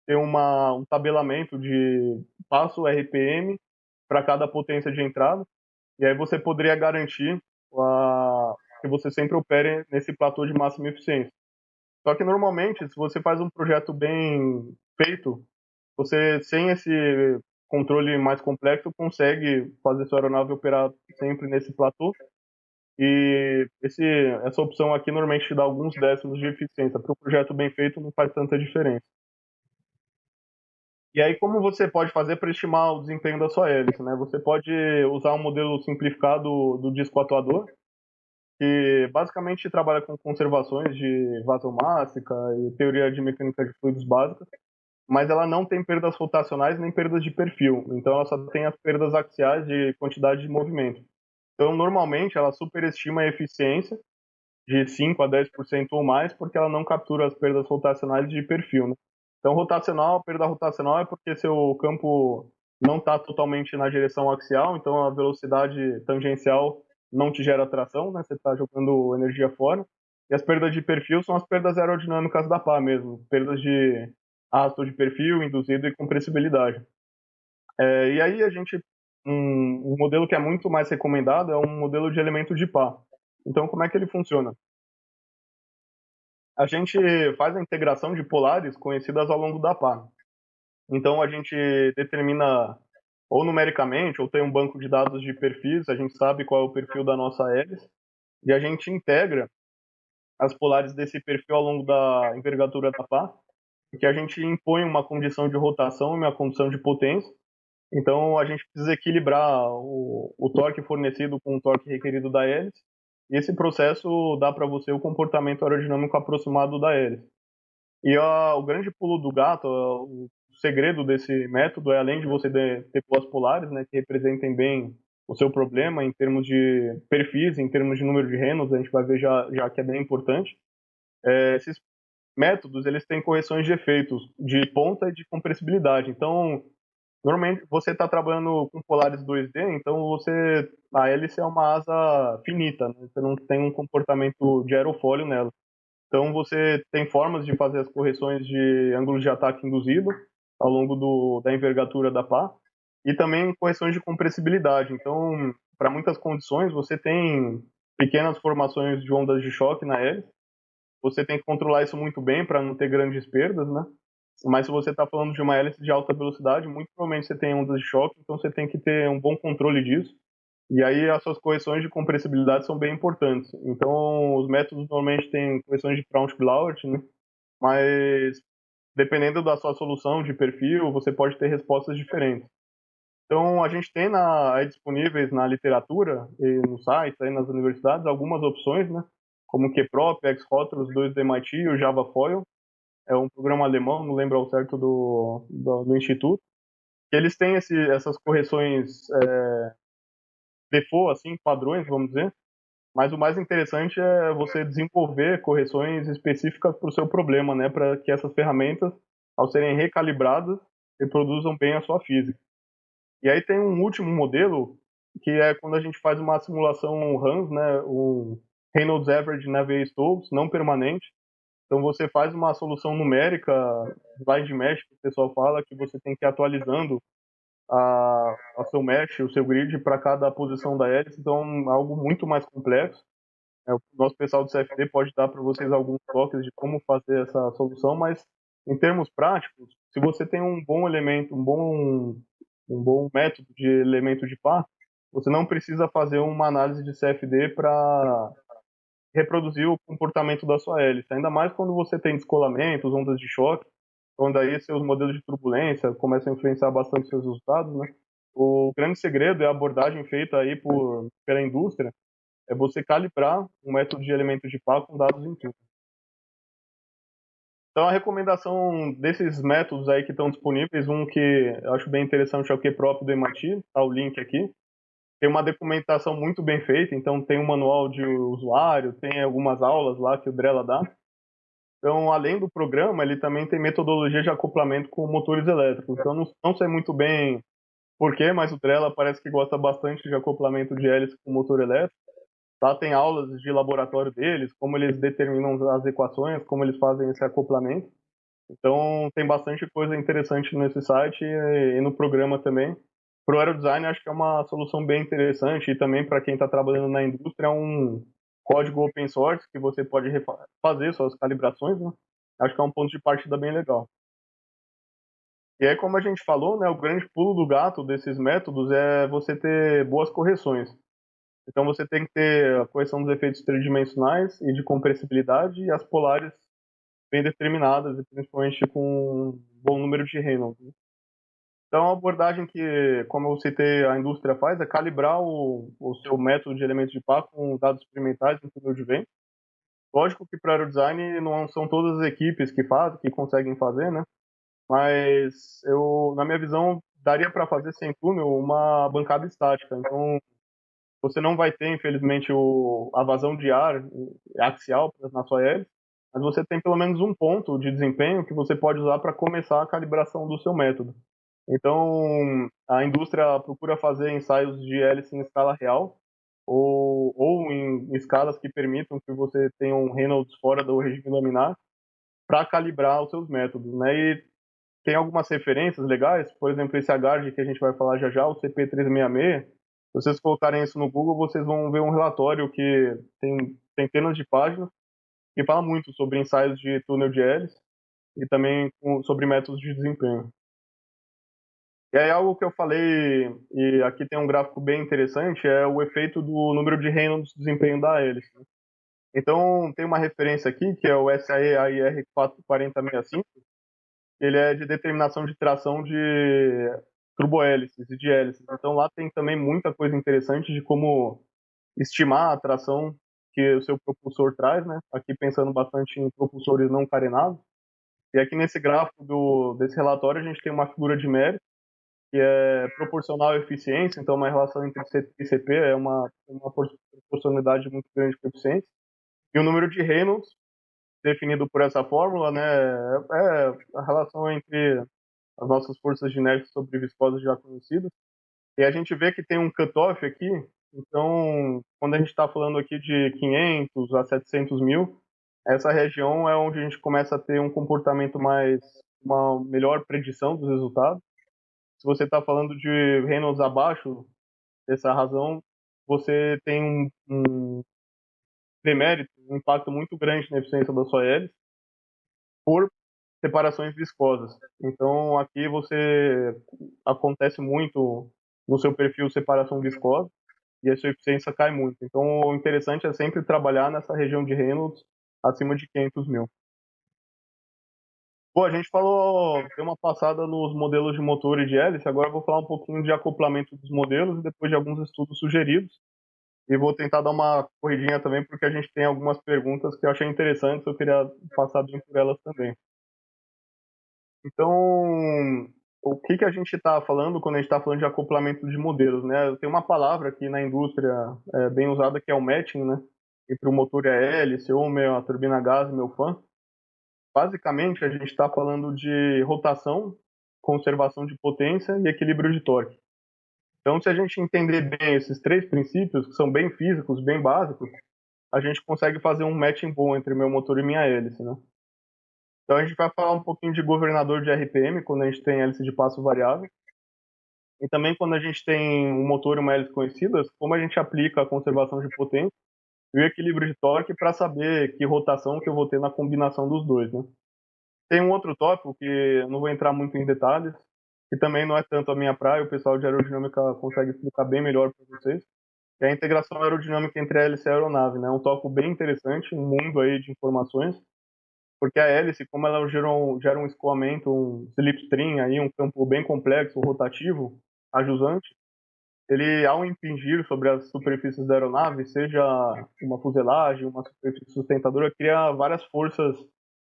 ter um tabelamento de passo RPM para cada potência de entrada. E aí você poderia garantir que você sempre opere nesse platô de máxima eficiência. Só que normalmente, se você faz um projeto bem feito, você sem esse controle mais complexo consegue fazer sua aeronave operar sempre nesse platô. E essa opção aqui normalmente te dá alguns décimos de eficiência. Para o projeto bem feito não faz tanta diferença. E aí, como você pode fazer para estimar o desempenho da sua hélice, né? Você pode usar um modelo simplificado do disco atuador, que basicamente trabalha com conservações de vasomássica e teoria de mecânica de fluidos básica, mas ela não tem perdas rotacionais nem perdas de perfil. Então, ela só tem as perdas axiais de quantidade de movimento. Então, normalmente, ela superestima a eficiência de 5 a 10% ou mais, porque ela não captura as perdas rotacionais de perfil, né? Então, rotacional, perda rotacional é porque seu campo não está totalmente na direção axial, então a velocidade tangencial não te gera tração, né? Você está jogando energia fora. E as perdas de perfil são as perdas aerodinâmicas da pá mesmo, perdas de arrasto de perfil, induzido e compressibilidade. E aí um modelo que é muito mais recomendado é um modelo de elemento de pá. Então, como é que ele funciona? A gente faz a integração de polares conhecidas ao longo da pá. Então a gente determina ou numericamente, ou tem um banco de dados de perfis, a gente sabe qual é o perfil da nossa hélice, e a gente integra as polares desse perfil ao longo da envergadura da pá, que a gente impõe uma condição de rotação e uma condição de potência. Então a gente precisa equilibrar o torque fornecido com o torque requerido da hélice, e esse processo dá para você o comportamento aerodinâmico aproximado da hélice. E o grande pulo do gato, o segredo desse método é, além de você ter pós polares, né, que representem bem o seu problema em termos de perfis, em termos de número de Reynolds, a gente vai ver já que é bem importante. Esses métodos, eles têm correções de efeitos de ponta e de compressibilidade. Então, normalmente você está trabalhando com polares 2D, então a hélice é uma asa finita, né? Você não tem um comportamento de aerofólio nela. Então você tem formas de fazer as correções de ângulos de ataque induzido ao longo da envergadura da pá e também correções de compressibilidade. Então, para muitas condições, você tem pequenas formações de ondas de choque na hélice. Você tem que controlar isso muito bem para não ter grandes perdas, né? Mas se você está falando de uma hélice de alta velocidade, muito provavelmente você tem ondas de choque, então você tem que ter um bom controle disso. E aí as suas correções de compressibilidade são bem importantes. Então, os métodos normalmente têm correções de Braunschweiger, né? Mas dependendo da sua solução de perfil, você pode ter respostas diferentes. Então, a gente tem aí disponíveis na literatura e no site, aí nas universidades, algumas opções, né? Como o QProp, XRotor, os dois do MIT e o JavaFoil. É um programa alemão, não lembro ao certo do instituto. Eles têm essas correções default, assim, padrões, vamos dizer. Mas o mais interessante é você desenvolver correções específicas para o seu problema, né? Para que essas ferramentas, ao serem recalibradas, reproduzam bem a sua física. E aí tem um último modelo, que é quando a gente faz uma simulação RANS, né? Um Reynolds Average Navier-Stokes, não permanente. Então você faz uma solução numérica, blind mesh, que o pessoal fala, que você tem que ir atualizando a seu mesh, o seu grid para cada posição da hélice. Então é algo muito mais complexo. O nosso pessoal do CFD pode dar para vocês alguns toques de como fazer essa solução, mas em termos práticos, se você tem um bom elemento, um bom método de elemento de par, você não precisa fazer uma análise de CFD para reproduzir o comportamento da sua hélice, ainda mais quando você tem descolamentos, ondas de choque, quando aí seus modelos de turbulência começam a influenciar bastante seus resultados, né? O grande segredo é a abordagem feita aí pela indústria, é você calibrar um método de elementos de par com dados em tudo. Então, a recomendação desses métodos aí que estão disponíveis, um que eu acho bem interessante é o QProp do MIT, tá o link aqui. tem uma documentação muito bem feita, então tem um manual de usuário, tem algumas aulas lá que o Drella dá. Então, além do programa, ele também tem metodologia de acoplamento com motores elétricos. Então, não sei muito bem por quê, mas o Drella parece que gosta bastante de acoplamento de hélice com motor elétrico. Lá tem aulas de laboratório deles, como eles determinam as equações, como eles fazem esse acoplamento. Então, tem bastante coisa interessante nesse site e no programa também. Para o aerodesign, acho que é uma solução bem interessante e também para quem está trabalhando na indústria, é um código open source que você pode fazer suas calibrações, né? Acho que é um ponto de partida bem legal. E aí, como a gente falou, né, o grande pulo do gato desses métodos é você ter boas correções. Então, você tem que ter a correção dos efeitos tridimensionais e de compressibilidade e as polares bem determinadas, e principalmente com um bom número de Reynolds, né? Então, a abordagem que, como eu citei, a indústria faz é calibrar o seu método de elementos de par com dados experimentais em túnel de vento. Lógico que para aerodesign não são todas as equipes que fazem, que conseguem fazer, né? Mas eu, na minha visão, daria para fazer sem túnel uma bancada estática. Então, você não vai ter, infelizmente, a vazão de ar axial na sua hélice, mas você tem pelo menos um ponto de desempenho que você pode usar para começar a calibração do seu método. Então, a indústria procura fazer ensaios de hélice em escala real ou em escalas que permitam que você tenha um Reynolds fora do regime laminar para calibrar os seus métodos, né? E tem algumas referências legais, por exemplo, esse Agard que a gente vai falar já já, o CP366. Se vocês colocarem isso no Google, vocês vão ver um relatório que tem centenas de páginas que fala muito sobre ensaios de túnel de hélice e também sobre métodos de desempenho. E aí algo que eu falei, e aqui tem um gráfico bem interessante, é o efeito do número de Reynolds do desempenho da hélice. Então, tem uma referência aqui, que é o SAE AIR 4065, ele é de determinação de tração de turbohélices e de hélices. Então, lá tem também muita coisa interessante de como estimar a tração que o seu propulsor traz, né? Aqui pensando bastante em propulsores não carenados. E aqui nesse gráfico desse relatório, a gente tem uma figura de mérito, que é proporcional à eficiência, então uma relação entre CP e CP é uma proporcionalidade muito grande com eficiência. E o número de Reynolds, definido por essa fórmula, né, é a relação entre as nossas forças de inércia sobre viscosas já conhecidas. E a gente vê que tem um cutoff aqui, então, quando a gente está falando aqui de 500 a 700 mil, essa região é onde a gente começa a ter um comportamento uma melhor predição dos resultados. Se você está falando de Reynolds abaixo dessa razão, você tem um demérito, um impacto muito grande na eficiência da sua hélice por separações viscosas. Então, aqui você acontece muito no seu perfil separação viscosa e a sua eficiência cai muito. Então, o interessante é sempre trabalhar nessa região de Reynolds acima de 500 mil. Pô, a gente falou, deu uma passada nos modelos de motor e de hélice, agora eu vou falar um pouquinho de acoplamento dos modelos e depois de alguns estudos sugeridos. E vou tentar dar uma corridinha também, porque a gente tem algumas perguntas que eu achei interessantes, eu queria passar bem por elas também. Então, o que a gente está falando quando a gente está falando de acoplamento de modelos, né? Tem uma palavra aqui na indústria bem usada que é o matching, né? Entre o motor e a hélice, ou a turbina a gás e meu fan. Basicamente, a gente está falando de rotação, conservação de potência e equilíbrio de torque. Então, se a gente entender bem esses três princípios, que são bem físicos, bem básicos, a gente consegue fazer um matching bom entre meu motor e minha hélice, né? Então, a gente vai falar um pouquinho de governador de RPM, quando a gente tem hélice de passo variável. E também quando a gente tem um motor e uma hélice conhecidas, como a gente aplica a conservação de potência e o equilíbrio de torque para saber que rotação que eu vou ter na combinação dos dois, né? Tem um outro tópico que eu não vou entrar muito em detalhes, que também não é tanto a minha praia, o pessoal de aerodinâmica consegue explicar bem melhor para vocês, que é a integração aerodinâmica entre a hélice e a aeronave, né? É um tópico bem interessante, um mundo aí de informações, porque a hélice, como ela gera um escoamento, um slipstream, aí, um campo bem complexo, rotativo, ajusante, ele, ao impingir sobre as superfícies da aeronave, seja uma fuselagem, uma superfície sustentadora, cria várias forças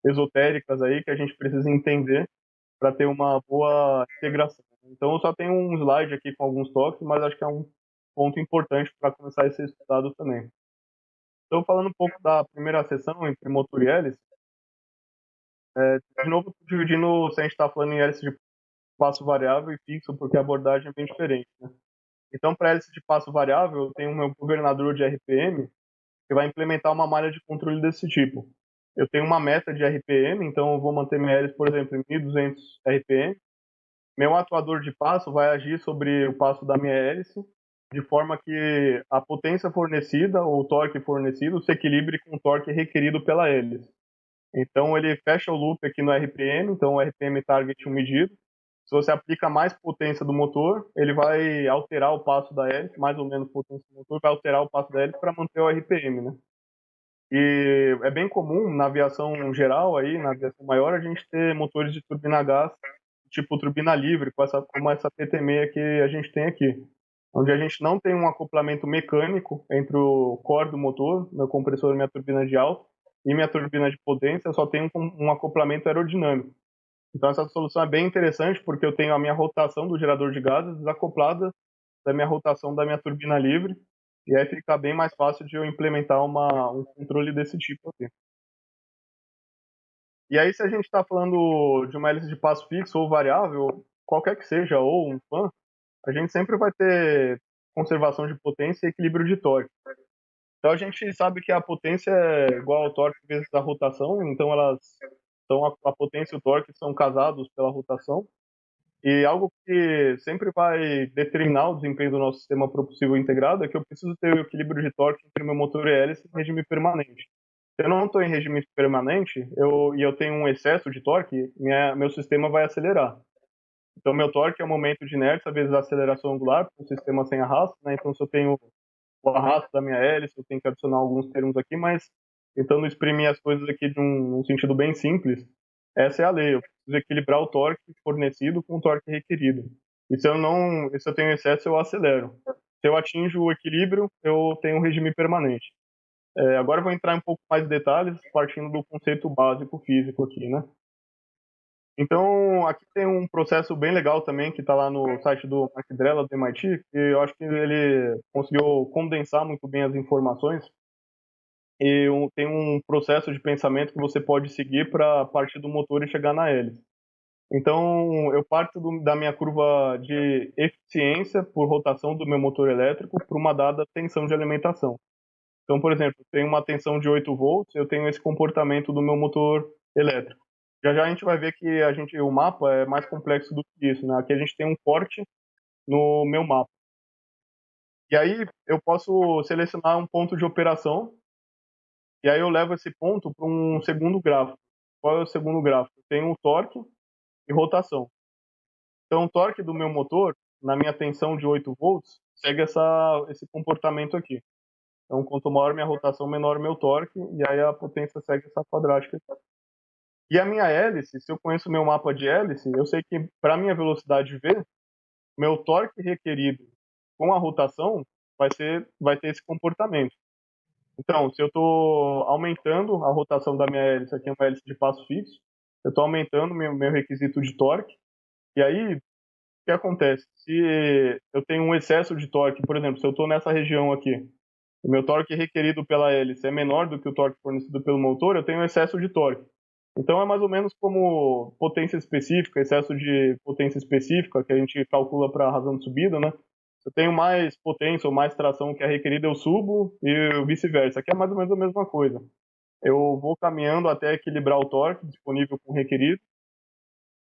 esotéricas aí que a gente precisa entender para ter uma boa integração. Então, eu só tenho um slide aqui com alguns toques, mas acho que é ponto importante para começar a ser estudado também. Então, falando um pouco da primeira seção entre motor e hélice, de novo, dividindo se a gente está falando em hélice de passo variável e fixo, porque a abordagem é bem diferente, né? Então, para hélice de passo variável, eu tenho o meu governador de RPM, que vai implementar uma malha de controle desse tipo. Eu tenho uma meta de RPM, então eu vou manter minha hélice, por exemplo, em 1200 RPM. Meu atuador de passo vai agir sobre o passo da minha hélice, de forma que a potência fornecida, ou o torque fornecido, se equilibre com o torque requerido pela hélice. Então ele fecha o loop aqui no RPM, então o RPM target um medido. Se você aplica mais potência do motor, ele vai alterar o passo da hélice, mais ou menos potência do motor, vai alterar o passo da hélice para manter o RPM, né? E é bem comum na aviação geral aí, na aviação maior, a gente ter motores de turbina a gás, tipo turbina livre, como essa PT6 que a gente tem aqui, onde a gente não tem um acoplamento mecânico entre o core do motor, meu compressor e minha turbina de alta, e minha turbina de potência, só tem um acoplamento aerodinâmico. Então essa solução é bem interessante porque eu tenho a minha rotação do gerador de gases desacoplada da minha rotação da minha turbina livre, e aí fica bem mais fácil de eu implementar um controle desse tipo aqui. E aí, se a gente está falando de uma hélice de passo fixo ou variável, qualquer que seja, ou um fan, a gente sempre vai ter conservação de potência e equilíbrio de torque. Então a gente sabe que a potência é igual ao torque vezes a rotação, então a potência e o torque são casados pela rotação. E algo que sempre vai determinar o desempenho do nosso sistema propulsivo integrado é que eu preciso ter o equilíbrio de torque entre meu motor e hélice em regime permanente. Se eu não estou em regime permanente e eu tenho um excesso de torque, meu sistema vai acelerar. Então, meu torque é o momento de inércia vezes a aceleração angular, para um sistema sem arrasto, né? Então, se eu tenho o arrasto da minha hélice, eu tenho que adicionar alguns termos aqui, mas tentando exprimir as coisas aqui de um sentido bem simples, essa é a lei. Eu preciso equilibrar o torque fornecido com o torque requerido. E se eu tenho excesso, eu acelero. Se eu atinjo o equilíbrio, eu tenho um regime permanente. Agora eu vou entrar em um pouco mais de detalhes, partindo do conceito básico físico aqui, né? Então, aqui tem um processo bem legal também, que está lá no site do Mark Drella, do MIT, que eu acho que ele conseguiu condensar muito bem as informações e tem um processo de pensamento que você pode seguir para partir do motor e chegar na hélice. Então, eu parto da minha curva de eficiência por rotação do meu motor elétrico para uma dada tensão de alimentação. Então, por exemplo, eu tenho uma tensão de 8 volts, eu tenho esse comportamento do meu motor elétrico. Já já a gente vai ver que o mapa é mais complexo do que isso, né? Aqui a gente tem um corte no meu mapa. E aí eu posso selecionar um ponto de operação e aí eu levo esse ponto para um segundo gráfico. Qual é o segundo gráfico? Eu tenho o torque e rotação. Então o torque do meu motor, na minha tensão de 8 volts, segue esse comportamento aqui. Então quanto maior minha rotação, menor meu torque, e aí a potência segue essa quadrática aqui. E a minha hélice, se eu conheço o meu mapa de hélice, eu sei que para minha velocidade V, meu torque requerido com a rotação vai ter esse comportamento. Então, se eu estou aumentando a rotação da minha hélice, aqui é uma hélice de passo fixo, eu estou aumentando meu requisito de torque, e aí o que acontece? Se eu tenho um excesso de torque, por exemplo, se eu estou nessa região aqui, o meu torque requerido pela hélice é menor do que o torque fornecido pelo motor, eu tenho excesso de torque. Então é mais ou menos como potência específica, excesso de potência específica, que a gente calcula para a razão de subida, né? Se eu tenho mais potência ou mais tração que é requerida, eu subo e vice-versa. Aqui é mais ou menos a mesma coisa. Eu vou caminhando até equilibrar o torque disponível com o requerido,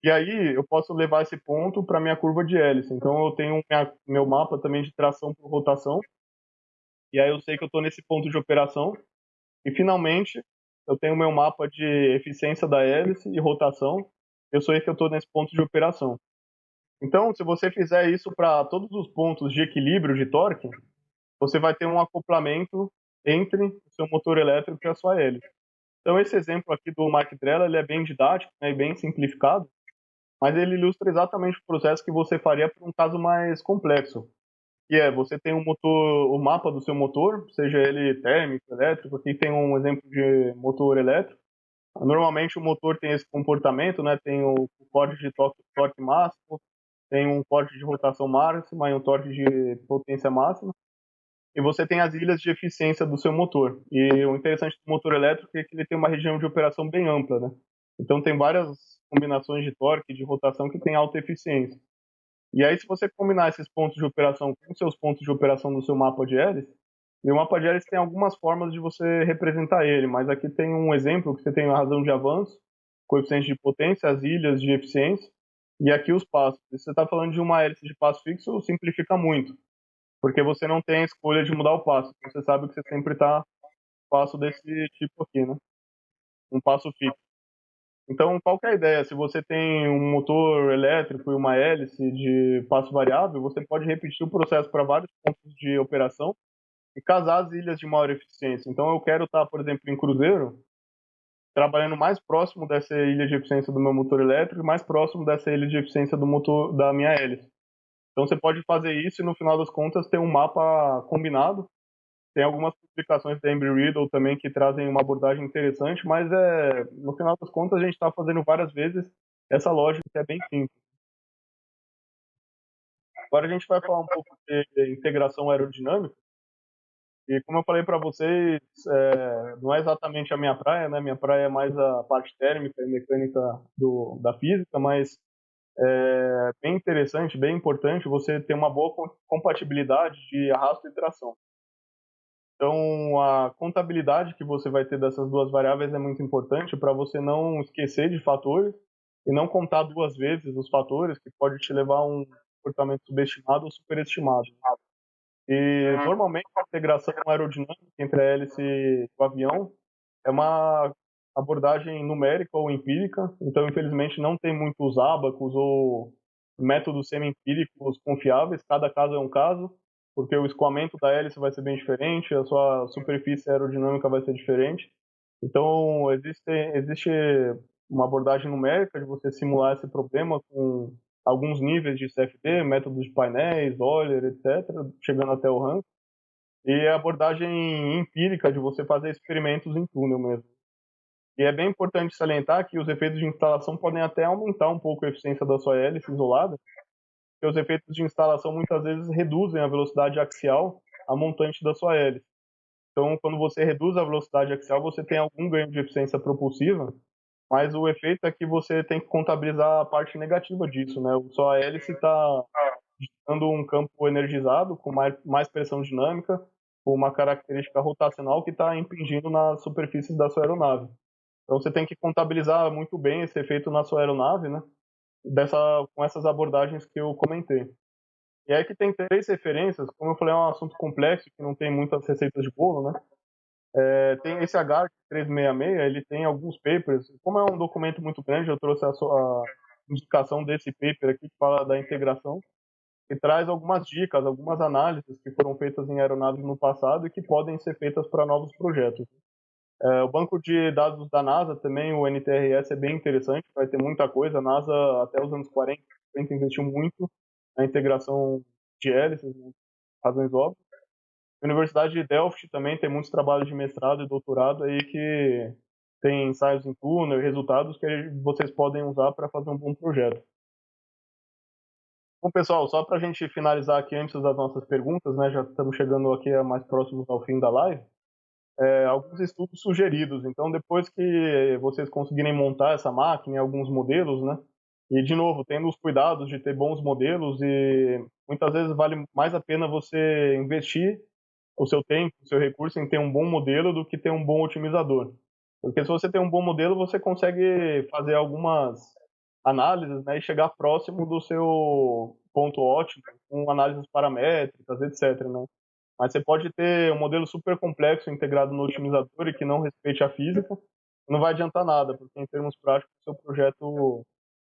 e aí eu posso levar esse ponto para minha curva de hélice. Então eu tenho meu mapa também de tração por rotação, e aí eu sei que eu estou nesse ponto de operação, e finalmente eu tenho meu mapa de eficiência da hélice e rotação, eu sei que eu estou nesse ponto de operação. Então, se você fizer isso para todos os pontos de equilíbrio de torque, você vai ter um acoplamento entre o seu motor elétrico e a sua hélice. Então, esse exemplo aqui do Mark Drella, ele é bem didático, né, e bem simplificado, mas ele ilustra exatamente o processo que você faria para um caso mais complexo, que é você tem um motor, o mapa do seu motor, seja ele térmico, elétrico, aqui tem um exemplo de motor elétrico. Normalmente o motor tem esse comportamento, né? Tem o código de torque máximo, tem um torque de rotação máxima e um torque de potência máxima, e você tem as ilhas de eficiência do seu motor. E o interessante do motor elétrico é que ele tem uma região de operação bem ampla, né? Então tem várias combinações de torque e de rotação que tem alta eficiência. E aí, se você combinar esses pontos de operação com seus pontos de operação no seu mapa de hélice, e o mapa de hélice tem algumas formas de você representar ele, mas aqui tem um exemplo que você tem a razão de avanço, coeficiente de potência, as ilhas de eficiência, e aqui os passos. Se você está falando de uma hélice de passo fixo, simplifica muito, porque você não tem a escolha de mudar o passo. Você sabe que você sempre está passo desse tipo aqui, né? Um passo fixo. Então, qual que é a ideia? Se você tem um motor elétrico e uma hélice de passo variável, você pode repetir o processo para vários pontos de operação e casar as ilhas de maior eficiência. Então, eu quero estar, por exemplo, em cruzeiro, trabalhando mais próximo dessa ilha de eficiência do meu motor elétrico e mais próximo dessa ilha de eficiência do motor da minha hélice. Então, você pode fazer isso e, no final das contas, ter um mapa combinado. Tem algumas publicações da Embry Riddle também que trazem uma abordagem interessante, mas no final das contas a gente está fazendo várias vezes essa lógica que é bem simples. Agora a gente vai falar um pouco de integração aerodinâmica. E como eu falei para vocês, não é exatamente a minha praia, né? Minha praia é mais a parte térmica e mecânica da física, mas é bem interessante, bem importante você ter uma boa compatibilidade de arrasto e tração. Então, a contabilidade que você vai ter dessas duas variáveis é muito importante para você não esquecer de fatores e não contar duas vezes os fatores, que pode te levar a um comportamento subestimado ou superestimado. E, normalmente, a integração aerodinâmica entre a hélice e o avião é uma abordagem numérica ou empírica, então, infelizmente, não tem muitos ábacos ou métodos semi-empíricos confiáveis, cada caso é um caso, porque o escoamento da hélice vai ser bem diferente, a sua superfície aerodinâmica vai ser diferente. Então, existe uma abordagem numérica de você simular esse problema com alguns níveis de CFD, métodos de painéis, Euler, etc., chegando até o RAM, e a abordagem empírica de você fazer experimentos em túnel mesmo. E é bem importante salientar que os efeitos de instalação podem até aumentar um pouco a eficiência da sua hélice isolada, porque os efeitos de instalação muitas vezes reduzem a velocidade axial a montante da sua hélice. Então, quando você reduz a velocidade axial, você tem algum ganho de eficiência propulsiva, mas o efeito é que você tem que contabilizar a parte negativa disso, né? Sua hélice está dando um campo energizado com mais pressão dinâmica, com uma característica rotacional que está impingindo nas superfícies da sua aeronave. Então você tem que contabilizar muito bem esse efeito na sua aeronave, né? Com essas abordagens que eu comentei. E aí que tem três referências, como eu falei, é um assunto complexo, que não tem muitas receitas de bolo, né? Tem esse HARC 366, ele tem alguns papers. Como é um documento muito grande, eu trouxe a indicação desse paper aqui, que fala da integração, e traz algumas dicas, algumas análises que foram feitas em aeronaves no passado e que podem ser feitas para novos projetos. O banco de dados da NASA também, o NTRS, é bem interessante, vai ter muita coisa. A NASA, até os anos 40, investiu muito na integração de hélices, né, razões óbvias. A Universidade de Delft também tem muitos trabalhos de mestrado e doutorado aí que tem ensaios em túnel e resultados que vocês podem usar para fazer um bom projeto. Bom, pessoal, só para a gente finalizar aqui antes das nossas perguntas, né, já estamos chegando aqui mais próximos ao fim da live, alguns estudos sugeridos. Então, depois que vocês conseguirem montar essa máquina em alguns modelos, né, e, de novo, tendo os cuidados de ter bons modelos e muitas vezes vale mais a pena você investir o seu tempo, o seu recurso em ter um bom modelo do que ter um bom otimizador. Porque se você tem um bom modelo, você consegue fazer algumas análises, né, e chegar próximo do seu ponto ótimo, com análises paramétricas, etc, né? Mas você pode ter um modelo super complexo integrado no otimizador e que não respeite a física, não vai adiantar nada, porque em termos práticos o seu projeto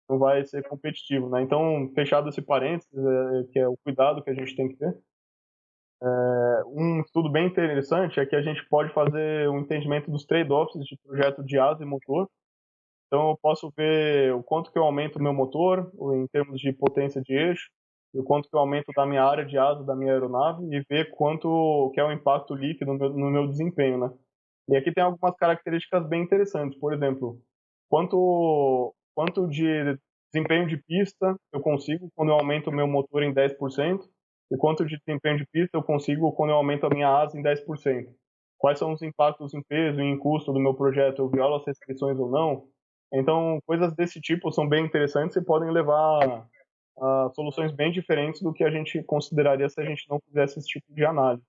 não vai ser competitivo, né? Então, fechado esse parênteses, que é o cuidado que a gente tem que ter, um estudo bem interessante é que a gente pode fazer um entendimento dos trade-offs de projeto de asa e motor. Então, eu posso ver o quanto que eu aumento o meu motor, em termos de potência de eixo, e o quanto que eu aumento da minha área de asa da minha aeronave, e ver quanto que é o impacto líquido no meu desempenho, né? E aqui tem algumas características bem interessantes. Por exemplo, quanto de Desempenho de pista eu consigo quando eu aumento o meu motor em 10%, e quanto de desempenho de pista eu consigo quando eu aumento a minha asa em 10%. Quais são os impactos em peso e em custo do meu projeto? Eu violo as restrições ou não? Então, coisas desse tipo são bem interessantes e podem levar a soluções bem diferentes do que a gente consideraria se a gente não fizesse esse tipo de análise.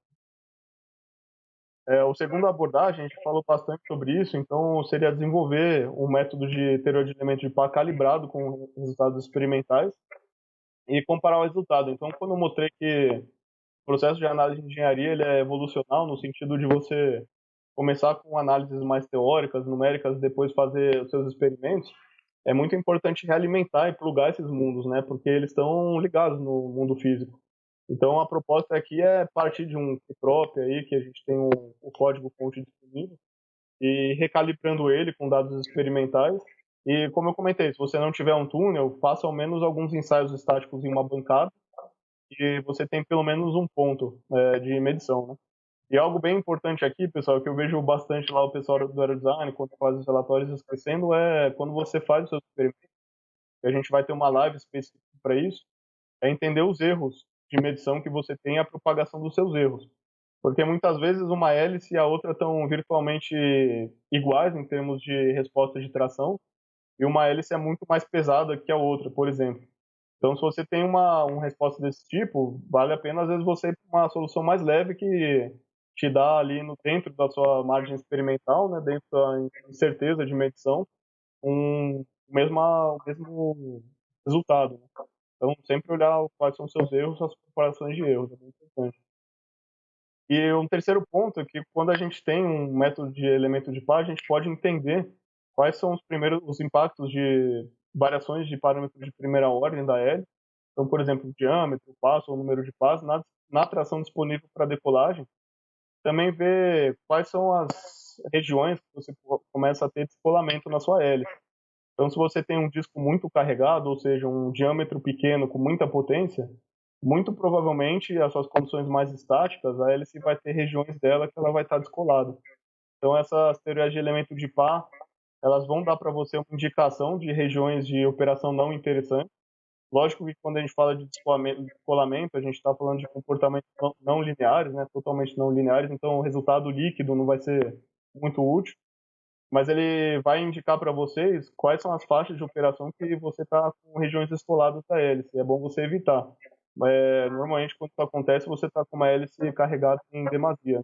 O segundo abordagem, a gente falou bastante sobre isso, então seria desenvolver um método de teoria de elementos de par calibrado com resultados experimentais e comparar o resultado. Então, quando eu mostrei que o processo de análise de engenharia ele é evolucional, no sentido de você começar com análises mais teóricas, numéricas, depois fazer os seus experimentos, é muito importante realimentar e plugar esses mundos, né? Porque eles estão ligados no mundo físico. Então, a proposta aqui é partir de um próprio aí, que a gente tem o código-fonte disponível, e recalibrando ele com dados experimentais. E, como eu comentei, se você não tiver um túnel, faça ao menos alguns ensaios estáticos em uma bancada, e você tem pelo menos um ponto de medição, né? E algo bem importante aqui, pessoal, que eu vejo bastante lá o pessoal do aerodesign, quando faz os relatórios esquecendo, é quando você faz os seus experimentos, e a gente vai ter uma live específica para isso, é entender os erros de medição que você tem e a propagação dos seus erros. Porque muitas vezes uma hélice e a outra estão virtualmente iguais em termos de resposta de tração, e uma hélice é muito mais pesada que a outra, por exemplo. Então, se você tem uma resposta desse tipo, vale a pena, às vezes, você ir para uma solução mais leve que te dá ali no, dentro da sua margem experimental, né, dentro da incerteza de medição, o mesmo resultado. Né? Então, sempre olhar quais são os seus erros, as comparações de erros, é bem importante. E um terceiro ponto é que quando a gente tem um método de elemento de par, a gente pode entender quais são os impactos de variações de parâmetros de primeira ordem da hélice. Então, por exemplo, o diâmetro, o passo ou o número de passos na tração disponível para decolagem. Também ver quais são as regiões que você começa a ter descolamento na sua hélice. Então, se você tem um disco muito carregado, ou seja, um diâmetro pequeno com muita potência, muito provavelmente as suas condições mais estáticas, a hélice vai ter regiões dela que ela vai estar descolada. Então, essas teorias de elemento de par, elas vão dar para você uma indicação de regiões de operação não interessantes. Lógico que quando a gente fala de descolamento, a gente está falando de comportamentos não lineares, né, totalmente não lineares, então o resultado líquido não vai ser muito útil, mas ele vai indicar para vocês quais são as faixas de operação que você está com regiões descoladas da hélice. É bom você evitar. Normalmente, quando isso acontece, você está com uma hélice carregada em demasia.